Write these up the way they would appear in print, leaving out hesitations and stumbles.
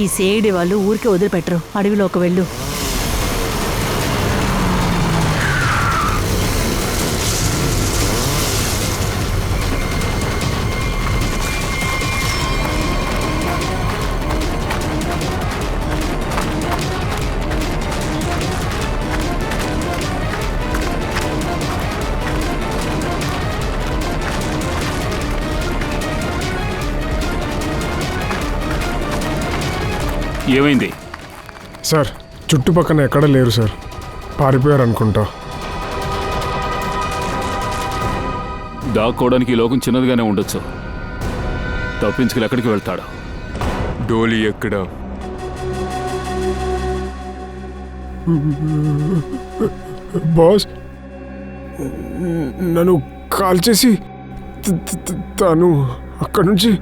ఈ సేడి వాళ్ళు ఊరికే వదిలిపెట్టరు. అడవిలోకి వెళ్ళు. ఏమైంది సార్? చుట్టుపక్కన ఎక్కడ లేరు సార్, పారిపోయారు అనుకుంటా. దాక్కోవడానికి ఈ లోకం చిన్నదిగానే ఉండొచ్చు. తప్పించుకుని ఎక్కడికి వెళ్తాడు? డోలీ ఎక్కడ? బాస్, నన్ను కాల్ చేసి తను అక్కడి నుంచి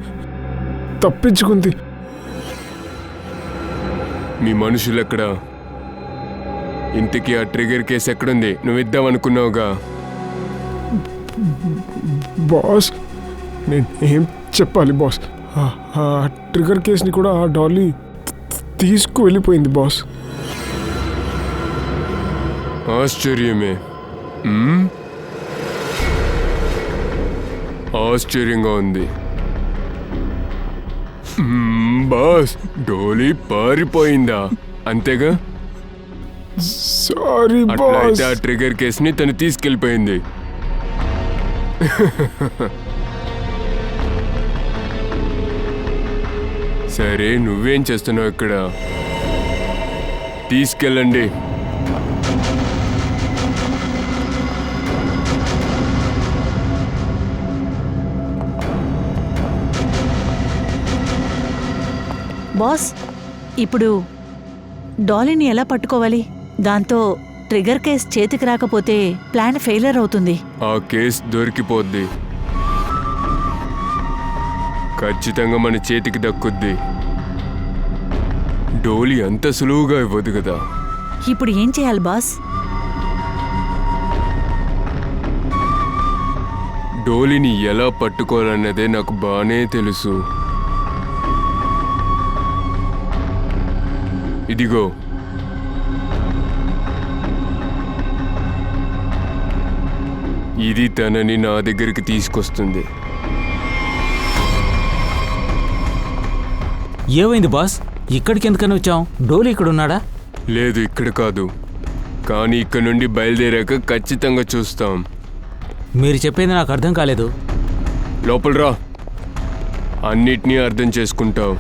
తప్పించుకుంది. మీ మనుషులు ఎక్కడ? ఇంతకీ ఆ ట్రిగర్ కేసు ఎక్కడుంది? నువ్వు ఇద్దామనుకున్నావుగా. బాస్, నేను ఏం చెప్పాలి బాస్? ఆ ట్రిగర్ కేసుని కూడా ఆ డాలీ తీసుకు వెళ్ళిపోయింది బాస్. ఆశ్చర్యమే. ఆశ్చర్యంగా ఉంది. బాస్, డోలీ పారిపోయిందా? అంతేగా? Sorry boss. అట్లయితే ఆ ట్రిగర్ కేసుని తను తీసుకెళ్ళిపోయింది. సరే, నువ్వేం చేస్తున్నావు ఇక్కడ? తీసుకెళ్ళండి. బాస్, ఇప్పుడు డాలీని ఎలా పట్టుకోవాలి? దాంతో ట్రిగర్ కేస్ చేతికి రాకపోతే ప్లాన్ ఫెయిలియర్ అవుతుంది. ఆ కేసు దొరికిపోద్ది. ఖచ్చితంగా మన చేతికి దక్కుద్ది. డోలీ అంత సులువుగా ఇవ్వదు కదా. ఇప్పుడు ఏం చేయాలి బాస్? డోలీని ఎలా పట్టుకోవాలన్నదే నాకు బాగానే తెలుసు. ఇదిగో, ఇది తనని నా దగ్గరికి తీసుకొస్తుంది. ఏమైంది బాస్? ఇక్కడికి ఎందుకని వచ్చాం? డోలీ ఇక్కడ ఉన్నాడా? లేదు, ఇక్కడ కాదు. కానీ ఇక్కడ నుండి బయలుదేరాక ఖచ్చితంగా చూస్తాం. మీరు చెప్పేది నాకు అర్థం కాలేదు. లోపల రా, అన్నిటినీ అర్థం చేసుకుంటావు.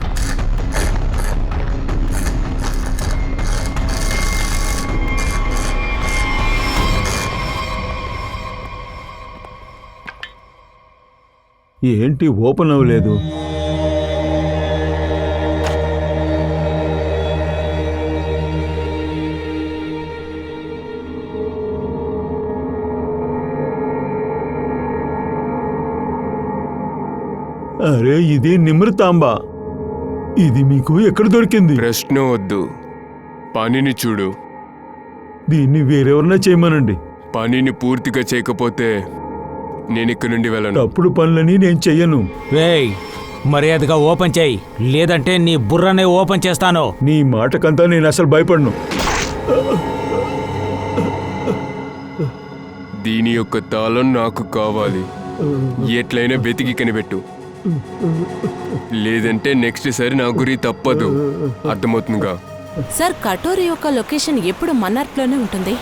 ఏంటి ఓపెన్ అవ్వలేదు? అరే, ఇది నిమృతాంబ. ఇది మీకు ఎక్కడ దొరికింది? ప్రశ్న వద్దు, పనిని చూడు. దీన్ని వేరెవరన్నా చేయమనండి. పనిని పూర్తిగా చేయకపోతే నేను ఇక్కడి నుండి వెళ్ళను. తప్పుడు పనులని నేను చెయ్యను. వేయ్, మర్యాదగా ఓపెన్ చేయి, లేదంటే నీ బుర్రనే ఓపెన్ చేస్తాను. నీ మాటకంతా నేను అసలు భయపడను. దీని యొక్క తాళం నాకు కావాలి. ఎట్లయినా వెతికి కనిపెట్టు, లేదంటే నెక్స్ట్ సారి నా గురి తప్పదు. అర్థమవుతుందిగా? సార్, కటోరీ యొక్క లొకేషన్ ఎప్పుడు మన్నార్లోనే ఉంటుంది.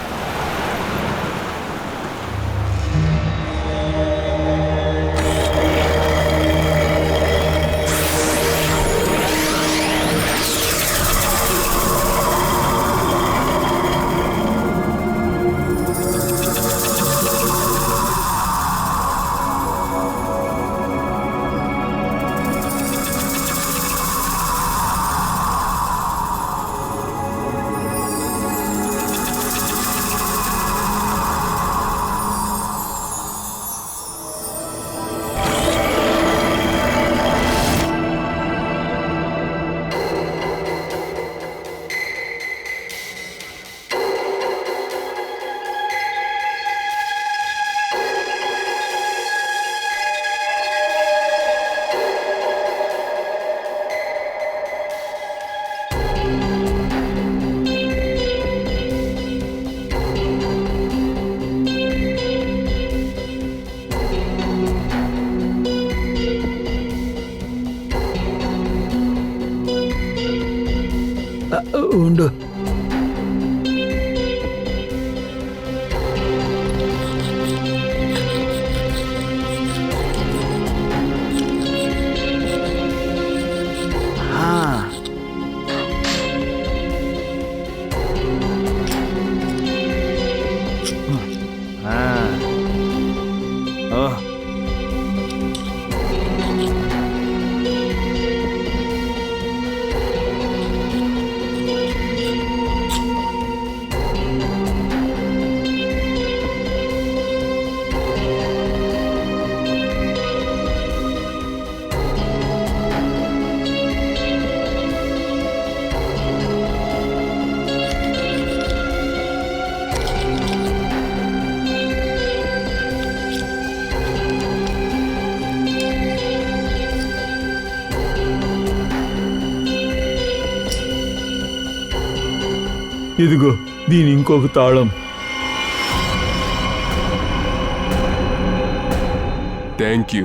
ఉండు. ఇదిగో దీని ఇంకొక తాళం. Thank you.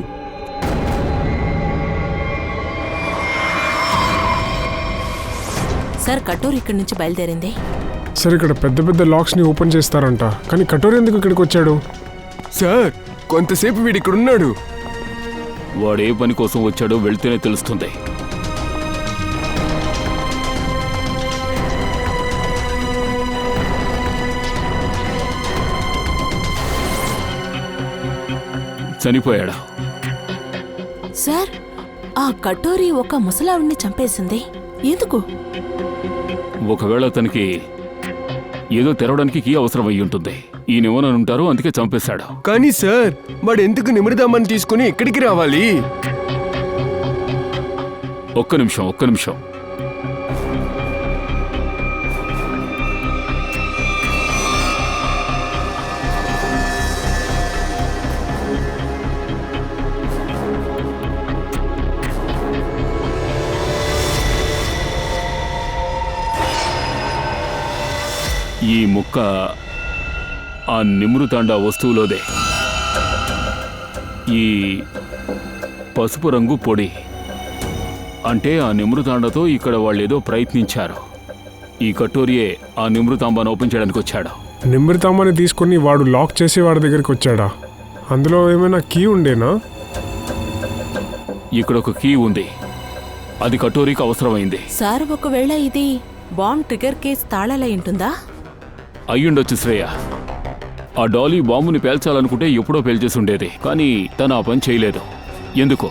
సార్ కటోరి ఇక్కడి నుంచి బయలుదేరింది. సార్ ఇక్కడ పెద్ద పెద్ద లాక్స్ని ఓపెన్ చేస్తారంట, కానీ కటోరి ఎందుకు ఇక్కడికి వచ్చాడు? సార్ కొంతసేపు వీడు ఇక్కడ ఉన్నాడు. వాడు ఏ పని కోసం వచ్చాడో వెళ్తేనే తెలుస్తుంది. చనిపోయాడా? సార్ ఆ కటోరి ఒక ముసలావిడిని చంపేసింది. ఎందుకు? ఒకవేళ అతనికి ఏదో తెరవడానికి కీ అవసరం అయ్యి ఉంటుంది. ఈయనెవరనుంటారు, అందుకే చంపేశాడు. కానీ సార్ వాడు ఎందుకు నిమిడదామని తీసుకుని ఇక్కడికి రావాలి? ఒక్క నిమిషం. ఈ ముక్క ఆ నిమృతాండ వస్తువులోదే. ఈ పసుపు రంగు పొడి అంటే ఆ నిమృతాండతో ఇక్కడ వాళ్ళేదో ప్రయత్నించారు. ఈ కటోరియే ఆ నిమృతాంబాను ఓపెన్ చేయడానికి వచ్చాడు. నిమృతాంబాని తీసుకుని వాడు లాక్ చేసి వాడి దగ్గరికి వచ్చాడా? అందులో ఏమైనా కీ ఉండేనా? ఇక్కడ ఒక కీ ఉంది, అది కటోరీకి అవసరమైంది. సార్ ఒకవేళ ఇది బాంబ్ ట్రిగర్ కేస్ తాళాలై ఉంటుందా? అయ్యుండొచ్చు శ్రేయ. ఆ డాలీ బాంబుని పేల్చాలనుకుంటే ఎప్పుడో పేల్చేసి ఉండేది, కానీ తను ఆ పని చేయలేదు. ఎందుకో?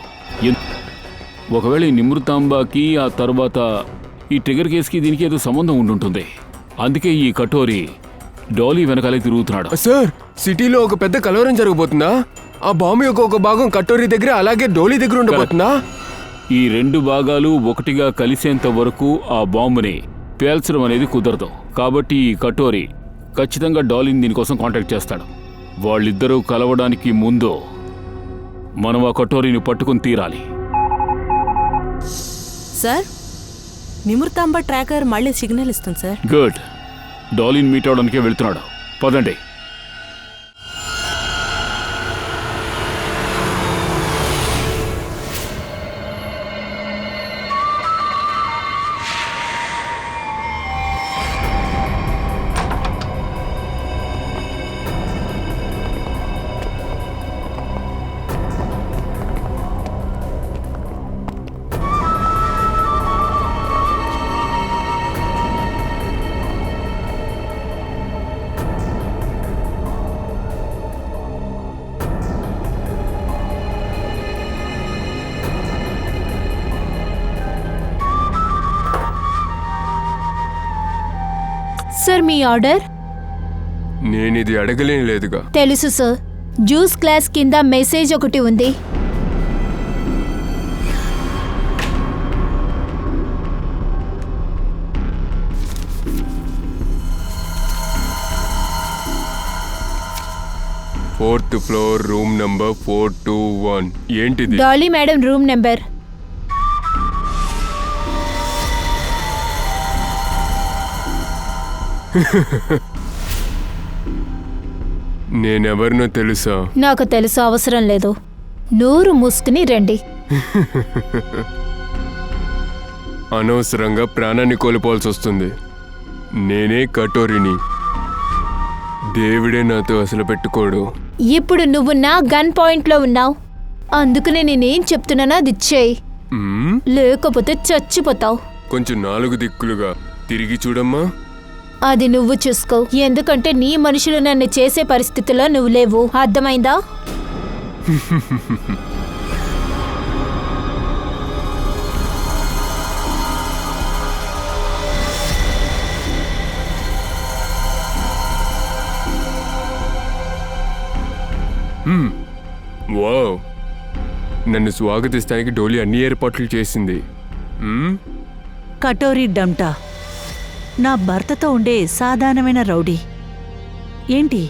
ఒకవేళ ఈ నిమృతాంబాకి ఆ తర్వాత ఈ ట్రిగర్ కేసుకి దీనికి ఏదో సంబంధం ఉండుంటుంది. అందుకే ఈ కటోరీ డాలీ వెనకాలే తిరుగుతున్నాడు. సార్ సిటీలో ఒక పెద్ద కలవరం జరగబోతుందా? ఆ బాంబు యొక్క ఒక భాగం కటోరీ దగ్గర, అలాగే డోలీ దగ్గర ఉండబోతుందా? ఈ రెండు భాగాలు ఒకటిగా కలిసేంత వరకు ఆ బాంబుని పేల్చడం అనేది కుదరదు. కాబట్టి ఈ కటోరీ ఖచ్చితంగా డాలీని దీనికోసం కాంటాక్ట్ చేస్తాడు. వాళ్ళిద్దరూ కలవడానికి ముందు మనం ఆ కటోరీని పట్టుకుని తీరాలి. సార్ నిమృతాంబ ట్రాకర్ మళ్ళీ సిగ్నల్ ఇస్తుంది సార్. గుడ్. డాలీని మీట్ అవడానికే వెళ్తున్నాడు. పదండి. సార్ మీ ఆర్డర్? నేనిది అడగలేని లేదుగా. తెలుసు సార్. జ్యూస్ గ్లాస్ కింద మెసేజ్ ఒకటి ఉంది. Fourth floor room number 421. ఏంటిది? Dolly madam room number. నేనెవరినో తెలుసా? నాకు తెలుసు, అవసరం లేదు. నోరు మూసుకుని రండి. అనవసరంగా ప్రాణాన్ని కోల్పోవాల్సి వస్తుంది. నేనే కటోరిని. దేవుడే నాతో అసలు పెట్టుకోడు. ఇప్పుడు నువ్వు నా గన్ పాయింట్లో ఉన్నావు, అందుకనే నేనేం చెప్తున్నానో అది ఇచ్చేయి, మ్మ్? లేకపోతే చచ్చిపోతావు. కొంచెం 4 దిక్కులుగా తిరిగి చూడమ్మా. అది నువ్వు చూసుకో, ఎందుకంటే నీ మనుషులు నన్ను చేసే పరిస్థితిలో నువ్వు లేవు, అర్థమైందా? వావ్, నన్ను స్వాగతిస్తానికి డోలీ అన్ని ఏర్పాట్లు చేసింది. మ్మ్? కటోరీ డంటా నా భర్తతో ఉండే సాధారణమైన రౌడీ. ఏంటి,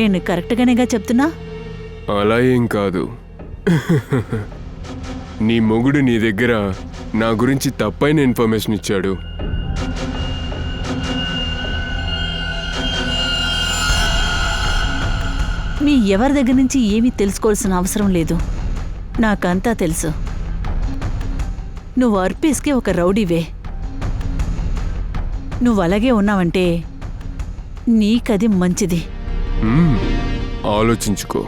నేను కరెక్ట్గానేగా చెప్తున్నా? అలా ఏం కాదు. నీ మొగుడు నీ దగ్గర నా గురించి తప్పైన ఇన్ఫర్మేషన్ ఇచ్చాడు. మీ ఎవరి దగ్గర నుంచి ఏమీ తెలుసుకోవాల్సిన అవసరం లేదు, నాకంతా తెలుసు. నువ్వు అర్పీస్కి ఒక రౌడీవే. నువ్వు అలాగే ఉన్నావంటే నీకది మంచిది. మ్మ్. ఆలోచించుకో,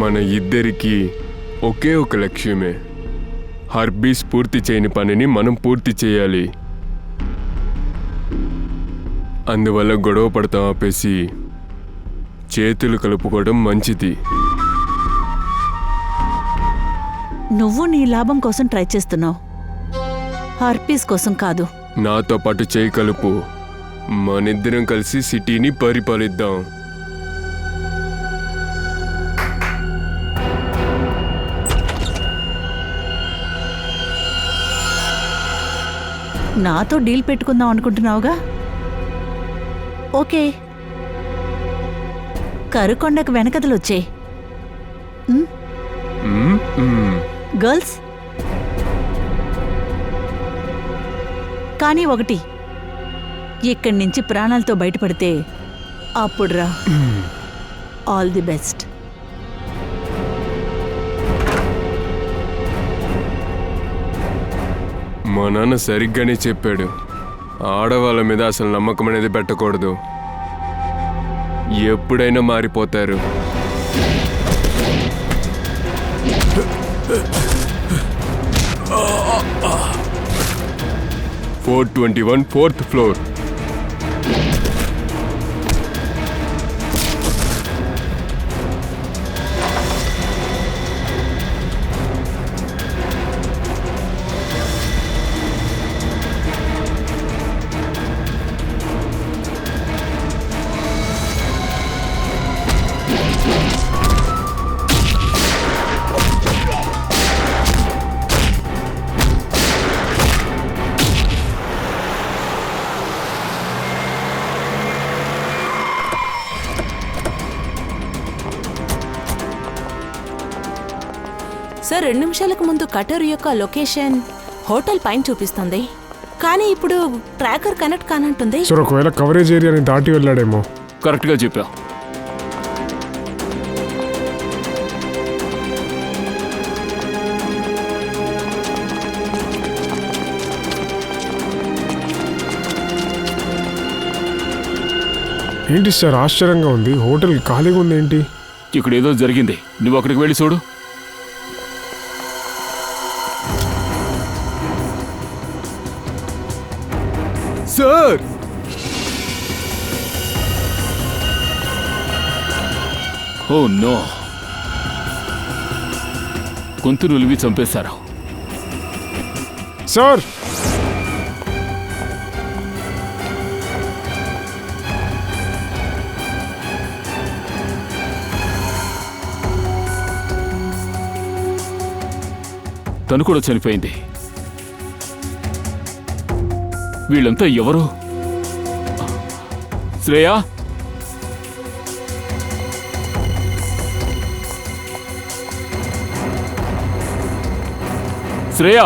మన ఇద్దరికీ ఒకే ఒక లక్ష్యమే. హర్బీస్ పూర్తి చేయని పనిని మనం పూర్తి చేయాలి. అందువల్ల గొడవ పడతాం ఆపేసి చేతులు కలుపుకోవడం మంచిది. నువ్వు నీ లాభం కోసం ట్రై చేస్తున్నావు, హర్పీస్ కోసం కాదు. నాతో పాటు చేయి కలుపు, మనిద్దరం కలిసి సిటీని పరిపాలిద్దాం. నాతో డీల్ పెట్టుకుందాం అనుకుంటున్నావుగా? ఓకే, కరుకొండకు వెనకదలొచ్చే. మ్మ్? మ్మ్. గర్ల్స్, కానీ ఒకటి, ఇక్కడి నుంచి ప్రాణాలతో బయటపడితే అప్పుడు రా. All the best. మా నాన్న సరిగ్గానే చెప్పాడు, ఆడవాళ్ళ మీద అసలు నమ్మకం అనేది పెట్టకూడదు, ఎప్పుడైనా మారిపోతారు. "421 4th ఫ్లోర్." సార్, 2 నిమిషాలకు ముందు కటోరీ యొక్క లొకేషన్ హోటల్ పైన చూపిస్తుంది, కానీ ఇప్పుడు ట్రాకర్ కనెక్ట్ కానంటుంది. సార్ ఒకవేళ కవరేజ్ ఏరియాని దాటి వెళ్ళాడేమో. కరెక్ట్గా చెప్పావు. ఏంటి సార్ ఆశ్చర్యంగా ఉంది, హోటల్ ఖాళీగా ఉంది ఏంటి? ఇక్కడ ఏదో జరిగింది, నువ్వు అక్కడికి వెళ్ళి చూడు. సార్, ఓ నో, గొంతు నులివి చంపేశారు. సార్ తను కూడా చనిపోయింది. వీళ్ళంతా ఎవరు? శ్రేయ, శ్రేయ,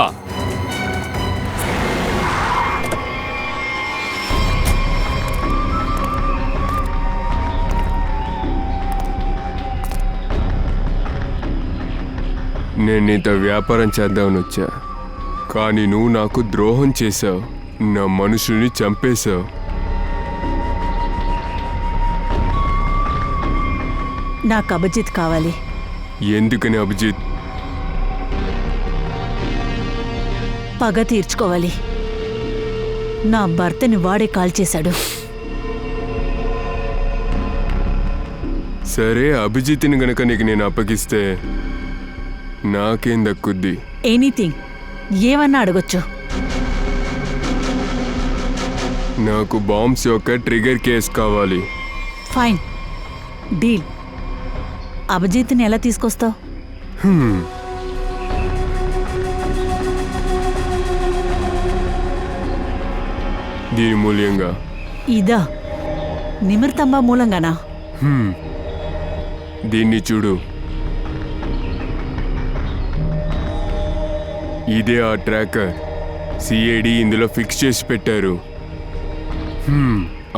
నేను నీతో వ్యాపారం చేద్దామని వచ్చా, కానీ నువ్వు నాకు ద్రోహం చేశావు. నా మనుషుల్ని చంపేశావు. నాకు అభిజిత్ కావాలి. ఎందుకని అభిజిత్? పగ తీర్చుకోవాలి. నా భర్తని వాడే కాల్చేశాడు. సరే, అభిజిత్ని గనక నీకు నేను అప్పగిస్తే నాకేం దక్కుద్ది? ఎనీథింగ్, ఏమన్నా అడగొచ్చు. నాకు బాంబ్స్ యొక్క ట్రిగర్ కేస్ కావాలి. Fine, deal. అభిజిత్ని ఎలా తీసుకొస్తావు? దీని మూల్యంగా. ఇదా? నిమిర్తంబ మూలంగానా? దీన్ని చూడు. ఇదే ఆ ట్రాకర్. సిఐడి ఇందులో ఫిక్స్ చేసి పెట్టారు.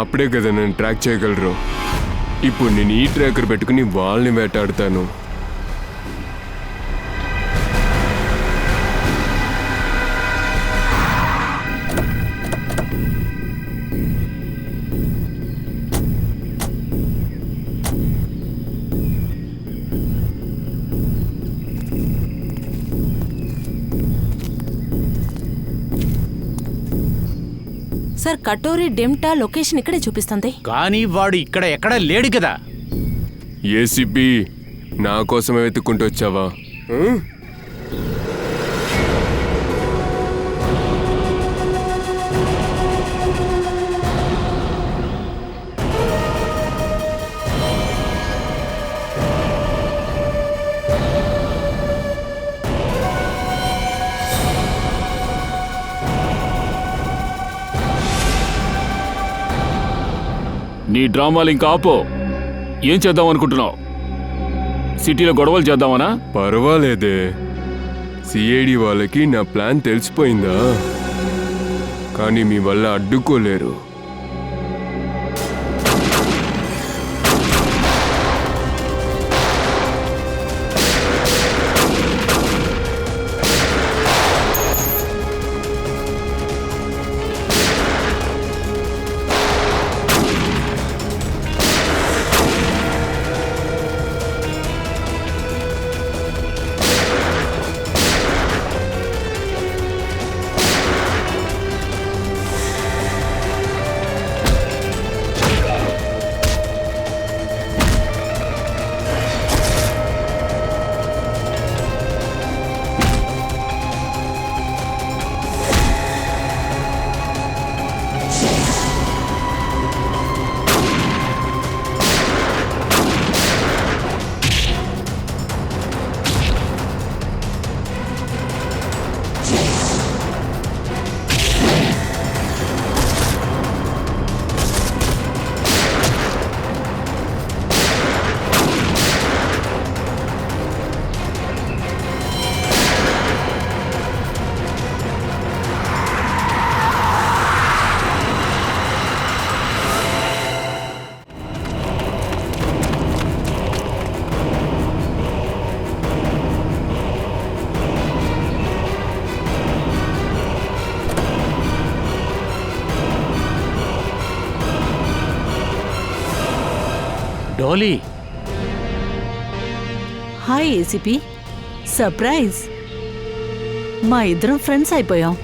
అప్పుడే కదా నన్ను ట్రాక్ చేయగలరు. ఇప్పుడు నేను ఈ ట్రాకర్ పెట్టుకుని వాళ్ళని వేటాడుతాను. సార్, కటోరీ డెమ్టా లొకేషన్ ఇక్కడే చూపిస్తుంది. కానీ వాడు ఇక్కడ ఎక్కడా లేడు కదా. ఏసీపీ, నా కోసమే వెతుక్కుంటూ వచ్చావా? నీ డ్రామాలు ఇంకా ఆపో. ఏం చేద్దాం అనుకుంటున్నావు? సిటీలో గొడవలు చేద్దామనా? పర్వాలేదే. సిఐడి వాళ్ళకి నా ప్లాన్ తెలిసిపోయిందా? కానీ మీ వల్ల అడ్డుకోలేరు. డోలీ, హాయ్ ఏసీపీ. సర్ప్రైజ్. మా ఇద్దరం ఫ్రెండ్స్ అయిపోయాం.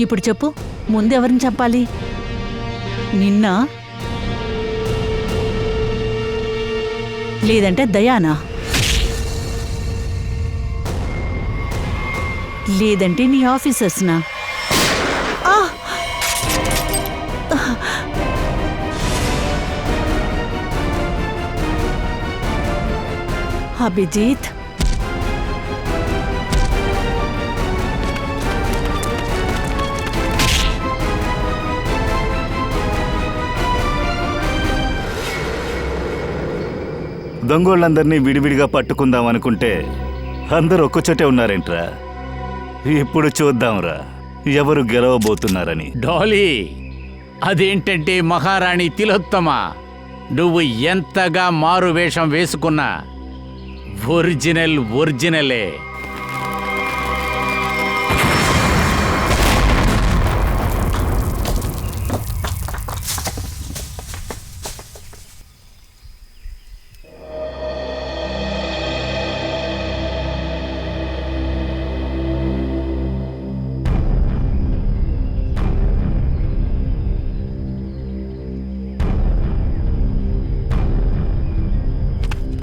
ఇప్పుడు చెప్పు, ముందెవరిని చంపాలి? నిన్న, లేదంటే దయానా, లేదంటే నీ ఆఫీసర్స్నా? అభిజిత్, దొంగోళ్ళందరినీ విడివిడిగా పట్టుకుందాం అనుకుంటే అందరూ ఒక్కచోటే ఉన్నారేంట్రా? ఇప్పుడు చూద్దాంరా ఎవరు గెలవబోతున్నారని. డోలీ, అదేంటంటే మహారాణి తిలోత్తమ, నువ్వు ఎంతగా మారు వేషం వేసుకున్నా ఒరిజినలే.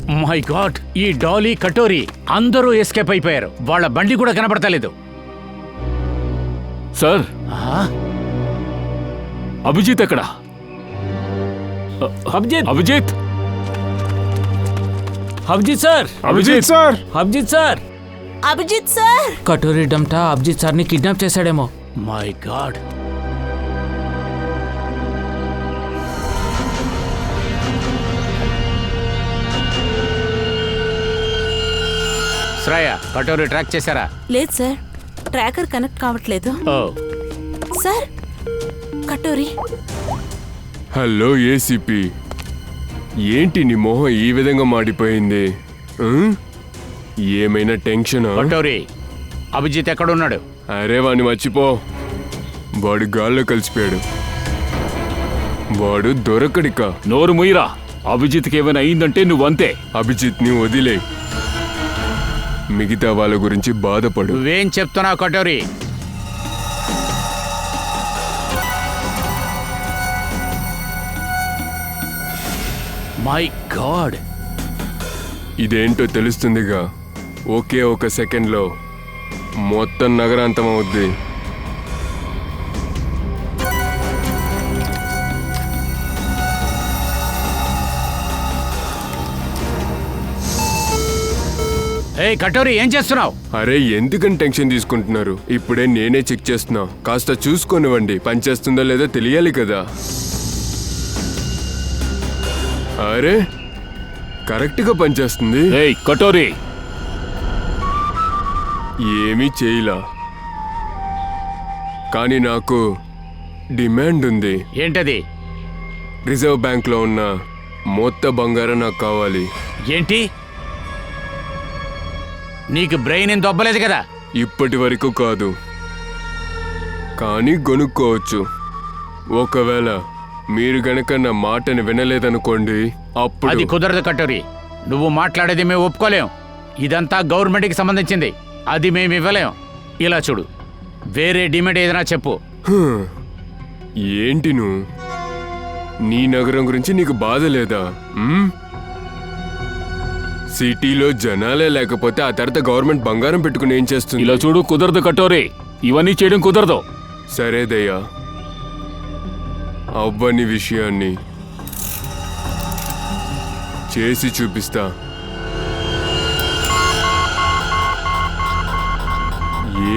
మై గాడ్, ఈ డాలీ కటోరీ అందరూ ఎస్కేప్ అయిపోయారు. వాళ్ళ బండి కూడా కనబడతలేదు. సార్, అభిజిత్ ఎక్కడ? Abhijit Abhijit Abhijit sir, Abhijit sir, Abhijit sir, Abhijit sir, Katori డమ్టా అభిజిత్ సార్ని కిడ్నాప్ చేశాడేమో. My god. Shreya, Katori track చేశారా? లేదు సార్, ట్రాకర్ కనెక్ట్ కావట్లేదు. Oh, sir, Katori. Hello ACP, ఏంటి నీ మొహం ఈ విధంగా మాడిపోయింది? ఏమైనా టెన్షనా? కటోరీ, అభిజిత్ ఎక్కడున్నాడు? అరే వాడిని మర్చిపో, వాడు గాల్లో కలిసిపోయాడు. వాడు దొరకడిక. నోరు ముయిరా. అభిజిత్కి ఏమైనా అయిందంటే నువ్వంతే. అభిజిత్ని వదిలే, మిగతా వాళ్ళ గురించి బాధపడు. నువ్వేం చెప్తున్నావు కటోరీ? మై గాడ్, ఇదేంటో తెలుస్తుందిగా. ఒకే ఒక సెకండ్లో మొత్తం నగరాంతం అవుద్ది. ఏయ్ కటోరీ, ఏం చేస్తున్నావు? అరే ఎందుకని టెన్షన్ తీసుకుంటున్నారు? ఇప్పుడే నేనే చెక్ చేస్తున్నా. కాస్త చూసుకోనివ్వండి, పనిచేస్తుందో లేదో తెలియాలి కదా. అరే కరెక్ట్గా పనిచేస్తుంది. ఏయ్ కటోరీ, ఏమీ చేయలా, కానీ నాకు డిమాండ్ ఉంది. ఏంటది? రిజర్వ్ బ్యాంక్లో ఉన్న మొత్తం బంగారం నాకు కావాలి. ఏంటి? నీకు బ్రెయిన్ ఏం దొబ్బలేదు కదా? ఇప్పటి వరకు కాదు, కానీ కొనుక్కోవచ్చు. ఒకవేళ మీరు గనక నా మాటని వినలేదనుకోండి, అది అప్పుడు కుదరదు కటోరీ. నువ్వు మాట్లాడేది మేము ఒప్పుకోలేం. ఇదంతా గవర్నమెంట్కి సంబంధించింది, అది మేము ఇవ్వలేం. ఇలా చూడు, వేరే డిమాండ్ ఏదైనా చెప్పు. హ్మ్. ఏంటి నువ్వు? నీ నగరం గురించి నీకు బాధ లేదా? సిటీలో జనాలే లేకపోతే ఆ తర్వాత గవర్నమెంట్ బంగారం పెట్టుకుని ఏం చేస్తుంది? ఇలా చూడు, కుదరదు కటోరీ. ఇవన్నీ చేయడం కుదరదు. సరే దయ్యా, అవ్వని విషయాన్ని చేసి చూపిస్తా.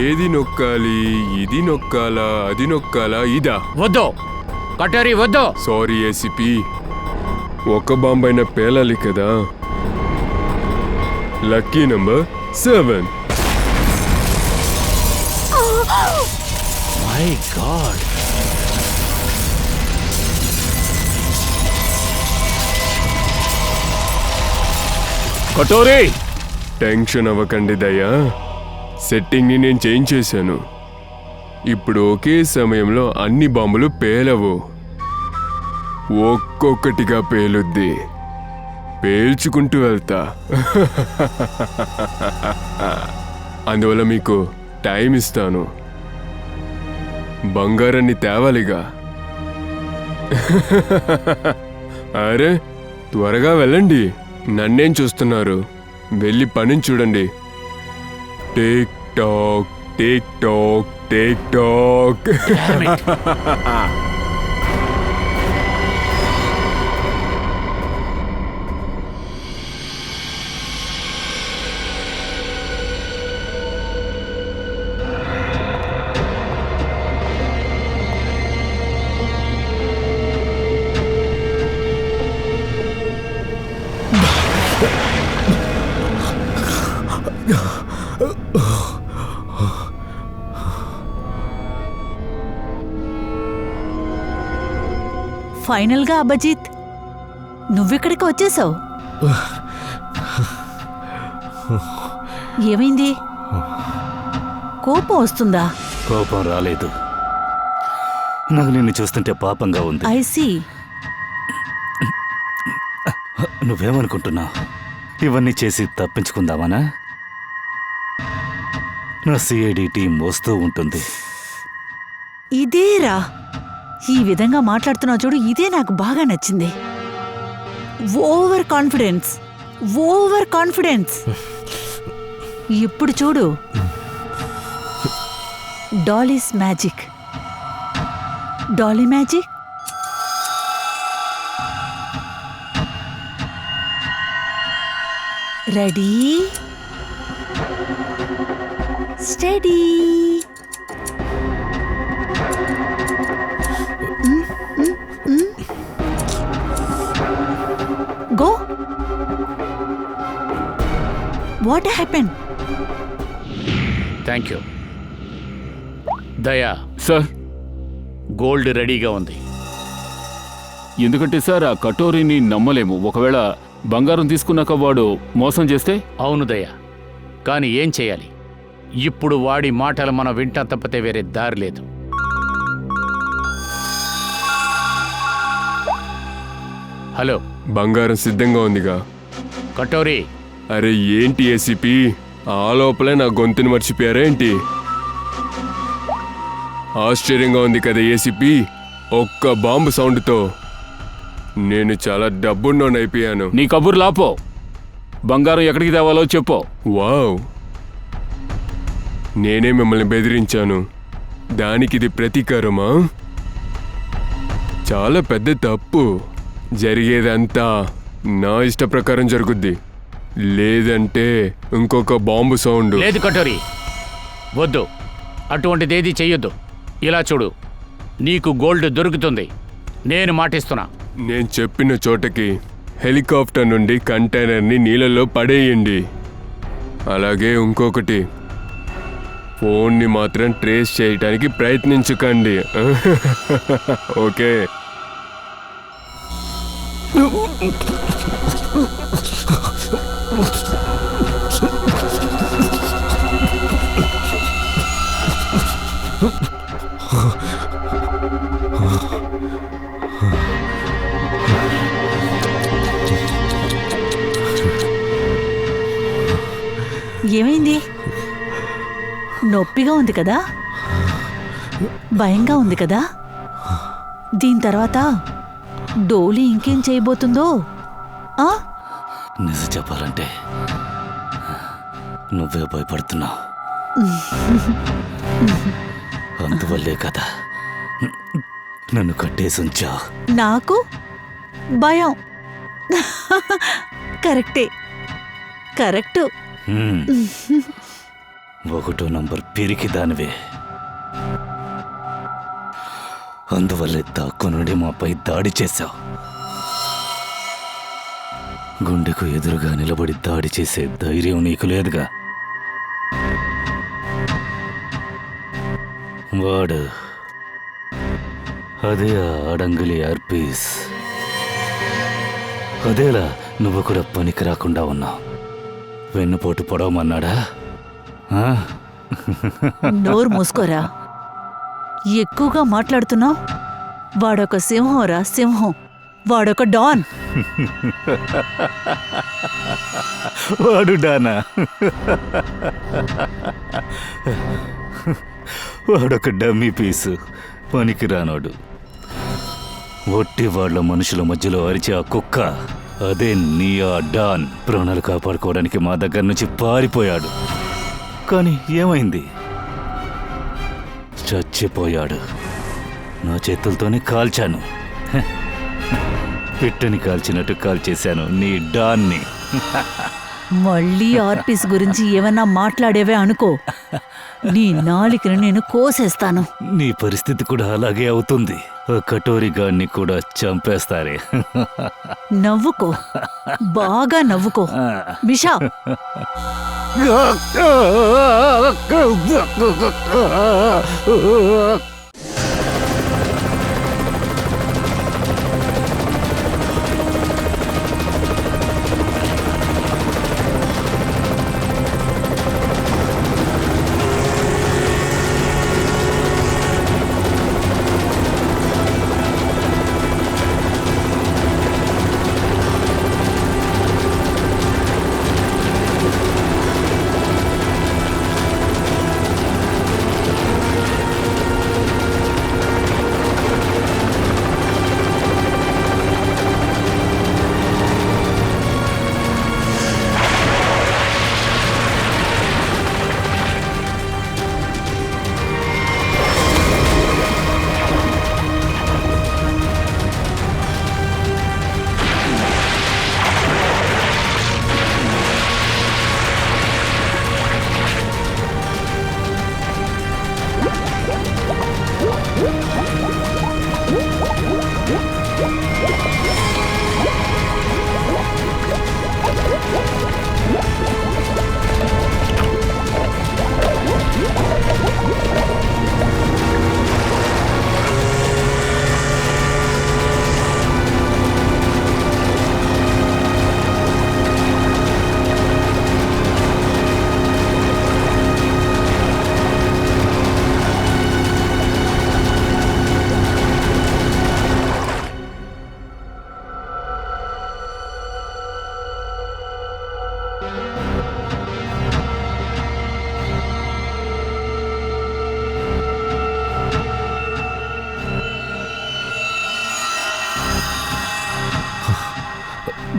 ఏది నొక్కాలి? ఇది నొక్కాలా, అది నొక్కాలా, ఇదా? వద్దు కటోరీ, వద్దు. సారీ ఏసీపీ, ఒక బాంబైన పేలాలి కదా. Lucky number 7. My God, katori, tension అవ్వకండి దయ్యా, సెట్టింగ్ని నేను చేంజ్ చేశాను. ఇప్పుడు ఒకే సమయంలో అన్ని బాంబులు పేలవు, ఒక్కొక్కటిగా పేలుద్ది. పేల్చుకుంటూ వెళ్తా. అందువల్ల మీకు టైం ఇస్తాను. బంగారాన్ని తేవాలిగా. అరే త్వరగా వెళ్ళండి, నన్నేం చూస్తున్నారు? వెళ్ళి పనిని చూడండి. Tick talk, tick talk, tick talk. ఫైనల్గా అభిజిత్, నువ్విక్కడికి వచ్చేసావు. ఏమైంది? కోపం వస్తుందా? కోపం రాలేదు, నాకు నిన్ను చూస్తుంటే పాపంగా ఉంది. ఐసీ. నువ్వేమనుకుంటున్నావు? ఇవన్నీ చేసి తప్పించుకుందామనా? నా సిఐడి టీం వస్తూ ఉంటుంది. ఇదేరా, ఈ విధంగా మాట్లాడుతున్నావు చూడు, ఇదే నాకు బాగా నచ్చింది. Over confidence. Over confidence. ఇప్పుడు చూడు, Dolly's magic. Dolly magic. Ready, study. Go. What happen? Thank you. దయా, సార్, గోల్డ్ రెడీగా ఉంది. ఎందుకంటే సార్ ఆ కటోరీని నమ్మలేము. ఒకవేళ బంగారం తీసుకున్నాక వాడు మోసం చేస్తే? అవును దయా, కానీ ఏం చేయాలి? ఇప్పుడు వాడి మాటలు మనం వింటాం తప్పితే వేరే దారి లేదు. హలో, బంగారం సిద్ధంగా ఉందిగా. కటోరీ. అరే ఏంటి ఏసీపీ, ఆ లోపలే నా గొంతుని మర్చిపోయారా ఏంటి? ఆశ్చర్యంగా ఉంది కదా ఏసీపీ, ఒక్క బాంబు సౌండ్తో నేను చాలా డబ్బున్నోనైపోయాను. నీ కబుర్లు లాపో. బంగారం ఎక్కడికి తేవాలో చెప్పు. వావ్, నేనే మిమ్మల్ని బెదిరించాను, దానికి ఇది ప్రతీకారమా? చాలా పెద్ద తప్పు. జరిగేదంతా నా ఇష్ట ప్రకారం జరుగుద్ది, లేదంటే ఇంకొక బాంబు సౌండ్. లేదు కటోరీ, వద్దు, అటువంటిదేది చెయ్యొద్దు. ఇలా చూడు, నీకు గోల్డ్ దొరుకుతుంది, నేను మాటిస్తున్నా. నేను చెప్పిన చోటకి హెలికాప్టర్ నుండి కంటైనర్ని నీళ్ళలో పడేయండి. అలాగే ఇంకొకటి, ఫోన్ని మాత్రం ట్రేస్ చేయడానికి ప్రయత్నించకండి. ఓకే? ఏమైంది? నొప్పిగా ఉంది కదా, భయంగా ఉంది కదా. దీని తర్వాత డోలీ ఇంకేం చేయబోతుందో? ఆ? నిజం చెప్పాలంటే నువ్వే భయపడుతున్నావు. అందువల్లే కదా నన్ను కట్టేసి ఉంచావు. నాకు భయం. కరెక్టే, కరెక్టు. 1వ నంబర్ పిరికి దానివే. అందువల్లే దాక్కునుండి మాపై దాడి చేశావు. గుండెకు ఎదురుగా నిలబడి దాడి చేసే ధైర్యం నీకు లేదుగా. వాడు అదే ఆ ఆడంగులి ఆర్పీస్. అదేలా నువ్వు కూడా పనికి రాకుండా ఉన్నావు. వెన్నుపోటు పొడవమన్నాడా? నోరు మూసుకోరా, ఎక్కువగా మాట్లాడుతున్నావు. వాడొక సింహంరా, సింహం. వాడొక డాన్. వాడు డానా? వాడొక డమ్మీ పీసు, పనికి రానోడు. ఒట్టి వాళ్ళ మనుషుల మధ్యలో అరిచే ఆ కుక్క, అదే నీ ఆ డాన్. ప్రాణాలు కాపాడుకోవడానికి మా దగ్గర నుంచి పారిపోయాడు. కానీ ఏమైంది? చచ్చిపోయాడు. నా చేతులతోనే కాల్చాను. పిట్టని కాల్చినట్టు కాల్చేశాను నీ డాన్ని. మళ్ళీ ఆర్పీస్ గురించి ఏమన్నా మాట్లాడేవే అనుకో, నీ నాలికను నేను కోసేస్తాను. నీ పరిస్థితి కూడా అలాగే అవుతుంది. ఆ కటోరి గాడిని కూడా చంపేస్తారే. నవ్వుకో, బాగా నవ్వుకో మిషా.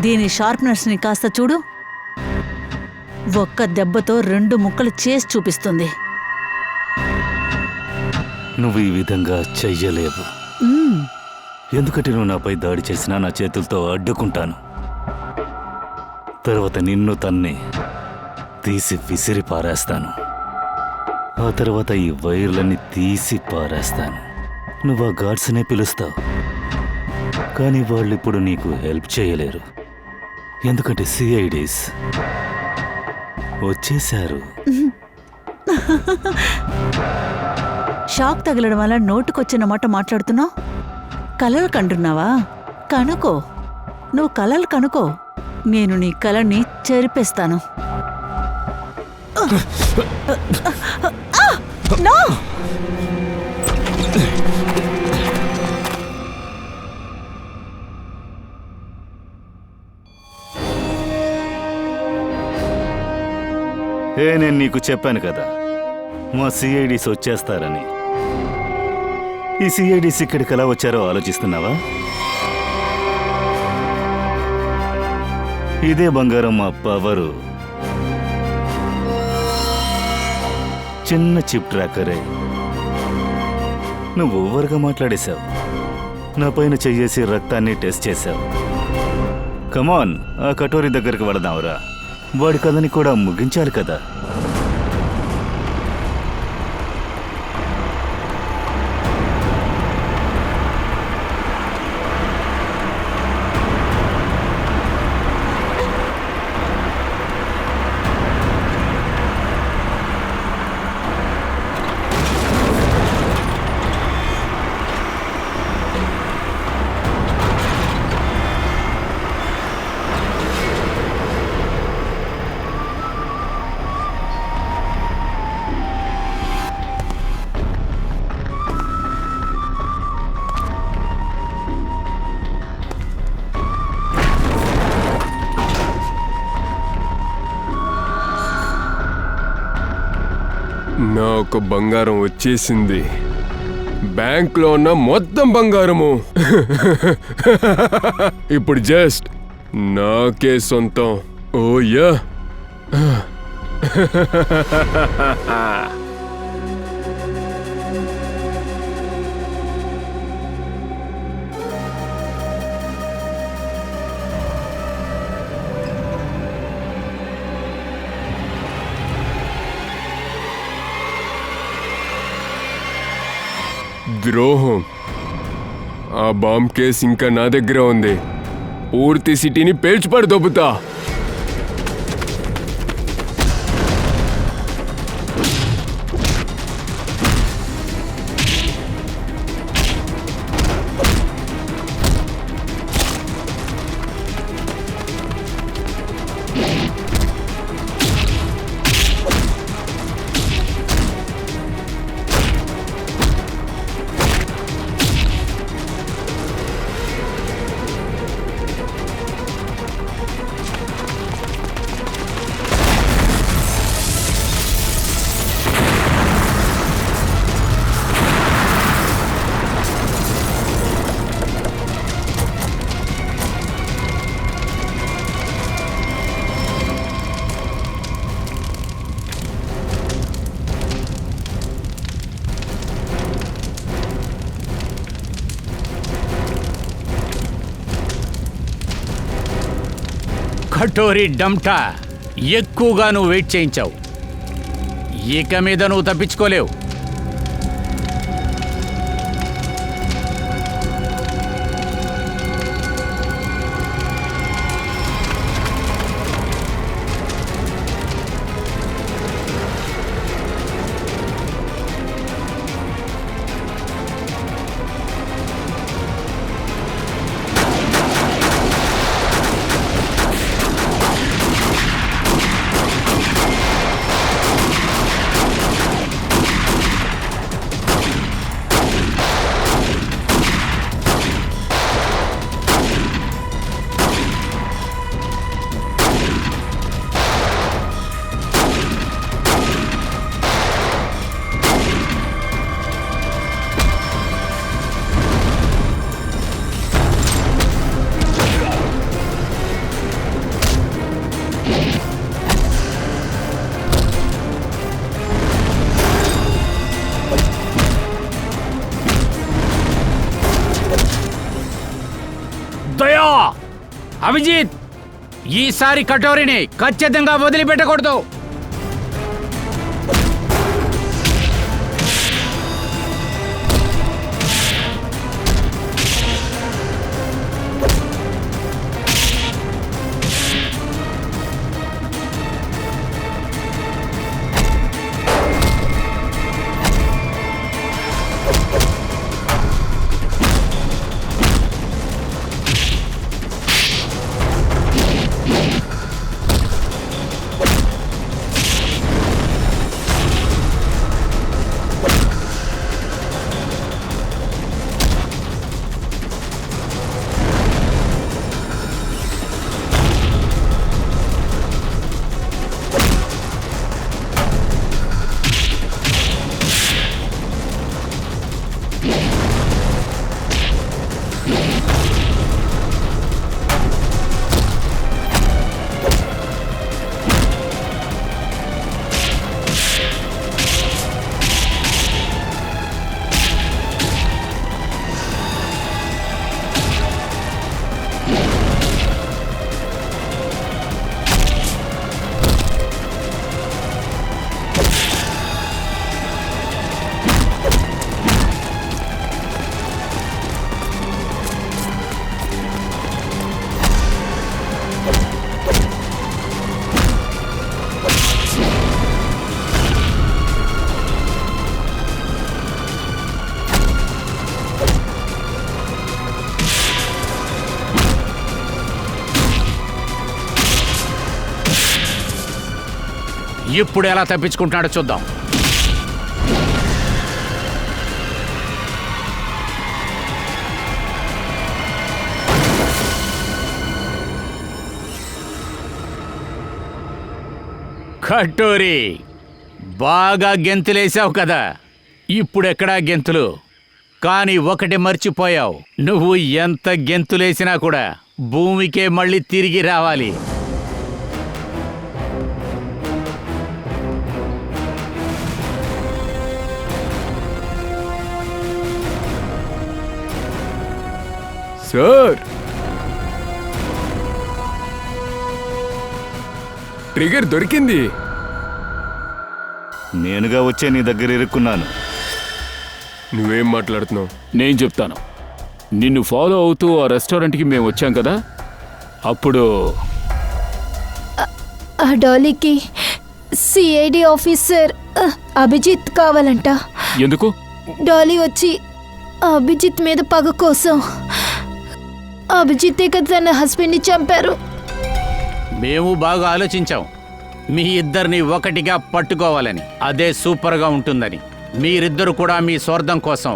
దీని షార్ప్నెస్ని కాస్త చూడు. ఒక్క దెబ్బతో 2 ముక్కలు చేసి చూపిస్తుంది. నువ్వు ఈ విధంగా చెయ్యలేవు. మ్మ్. ఎందుకంటే నువ్వు నాపై దాడి చేసినా నా చేతులతో అడ్డుకుంటాను. తర్వాత నిన్ను తన్ని తీసి విసిరి పారేస్తాను. ఆ తర్వాత ఈ వైర్లన్నీ తీసి పారేస్తాను. నువ్వు ఆ గార్డ్స్నే పిలుస్తావు, కానీ వాళ్ళు ఇప్పుడు నీకు హెల్ప్ చేయలేరు. ఎందుకంటే సిఐడీస్ వచ్చేశారు. షాక్ తగలడం వల్ల నోటుకొచ్చిన మాట మాట్లాడుతున్నావు. కలలు కంటున్నావా? కనుకో, నువ్వు కలలు కనుకో. నేను నీ కలని చెరిపేస్తాను. నో! నేను నీకు చెప్పాను కదా, మా సిఐడీస్ వచ్చేస్తారని. ఈ సిఐడీస్ ఇక్కడికి ఎలా వచ్చారో ఆలోచిస్తున్నావా? ఇదే బంగారం మా పవరు. చిన్న చిప్ ట్రాకరే. నువ్వు ఓవర్గా మాట్లాడేశావు. నా పైన చెయ్యేసి రక్తాన్ని టెస్ట్ చేశావు. కమాన్, ఆ కటోరీ దగ్గరికి వెళదాంరా. వాడి కథని కూడా ముగించాలి కదా. నాకు బంగారం వచ్చేసింది. బ్యాంక్లో ఉన్న మొత్తం బంగారము ఇప్పుడు జస్ట్ నాకే సొంతం. ఓ యా! ద్రోహం. ఆ బాంబ్ కేస్ ఇంకా నా దగ్గర ఉంది. పూర్తి సిటీని పేల్చిపడి దొబ్బుతా. కటోరీ డంటా, ఎక్కువగా నువ్వు వెయిట్ చేయించావు. ఇక మీద నువ్వు తప్పించుకోలేవు. అభిజిత్, ఈసారి కటోరిని ఖచ్చితంగా వదిలిపెట్టకూడదు. ఇప్పుడు ఎలా తప్పించుకుంటున్నాడో చూద్దాం. కటోరి, బాగా గెంతులేసావు కదా. ఇప్పుడెక్కడా గెంతులు? కానీ ఒకటి మర్చిపోయావు, నువ్వు ఎంత గెంతులేసినా కూడా భూమికే మళ్ళీ తిరిగి రావాలి. సార్, ట్రిగర్ దొరికింది. నేనుగా వచ్చే నీ దగ్గర ఇరుక్కున్నాను. నువ్వేం మాట్లాడుతున్నావు? నేను చెప్తాను. నిన్ను ఫాలో అవుతూ ఆ రెస్టారెంట్కి మేము వచ్చాం కదా, అప్పుడు ఆ డాలీకి సిఐడి ఆఫీసర్ అభిజిత్ కావాలంట. ఎందుకు? డాలీ వచ్చి అభిజిత్ మీద పగ కోసం. అభిజితే కదా తన హస్బెండ్ని చంపారు. మేము బాగా ఆలోచించాం, మీ ఇద్దరిని ఒకటిగా పట్టుకోవాలని. అదే సూపర్గా ఉంటుందని. మీరిద్దరు కూడా మీ స్వార్థం కోసం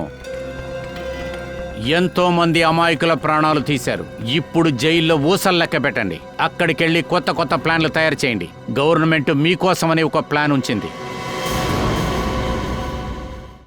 ఎంతో మంది అమాయకుల ప్రాణాలు తీశారు. ఇప్పుడు జైల్లో ఊసలు లెక్క పెట్టండి. అక్కడికెళ్ళి కొత్త కొత్త ప్లాన్లు తయారు చేయండి. గవర్నమెంట్ మీకోసమని ఒక ప్లాన్ ఉంచింది.